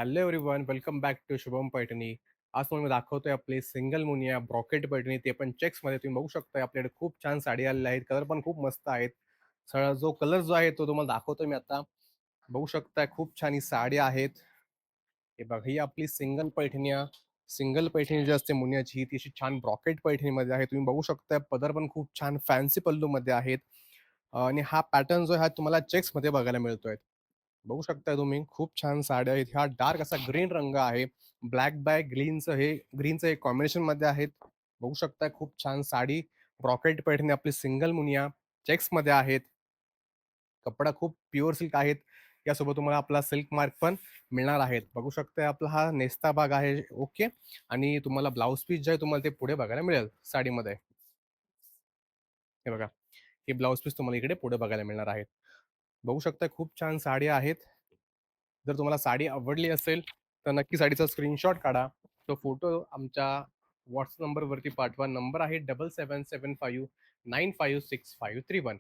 Hello everyone, welcome back to Shubham Paithani. आज तुम्हाला मी दाखवतोय आपली सिंगल मुनिया ब्रॉकेट पैठणी, ते पण चेक्समध्ये. तुम्ही बघू शकता आपल्याकडे खूप छान साडी आलेल्या आहेत. कलर पण खूप मस्त आहेत. जो कलर जो आहे तो तुम्हाला दाखवतोय मी आता. बघू शकता खूप छान ही साडी आहेत. हे बघा, ही आपली सिंगल पैठणी जी असते मुनियाची, ती अशी छान ब्रॉकेट पैठणीमध्ये आहे. तुम्ही बघू शकता पदर पण खूप छान फॅन्सी पल्लूमध्ये आहेत. आणि हा पॅटर्न जो आहे हा तुम्हाला चेक्समध्ये बघायला मिळतोय. बघू शकता तुम्ही खूप छान साड्या आहेत. हा डार्क असा ग्रीन रंग आहे. ब्लॅक बाय ग्रीनचं हे कॉम्बिनेशन मध्ये आहेत. बघू शकता खूप छान साडी. ब्रॉकेट पैठणी आपली सिंगल मुनिया चेक्समध्ये आहेत. कपडा खूप प्युअर सिल्क आहेत. यासोबत तुम्हाला आपला सिल्क मार्क पण मिळणार आहेत. बघू शकता आपला हा नेस्ता भाग आहे. ओके. आणि तुम्हाला ब्लाउज पीस जे आहे तुम्हाला ते पुढे बघायला मिळेल साडीमध्ये. हे बघा, हे ब्लाउज पीस तुम्हाला इकडे पुढे बघायला मिळणार आहेत. बघू शकता खूप छान साड्या आहेत. जर तुम्हाला साडी आवडली असेल तर नक्की साडीचा स्क्रीनशॉट काढा. तो फोटो आमच्या व्हॉट्सअप नंबरवरती पाठवा. नंबर आहे 7775956531.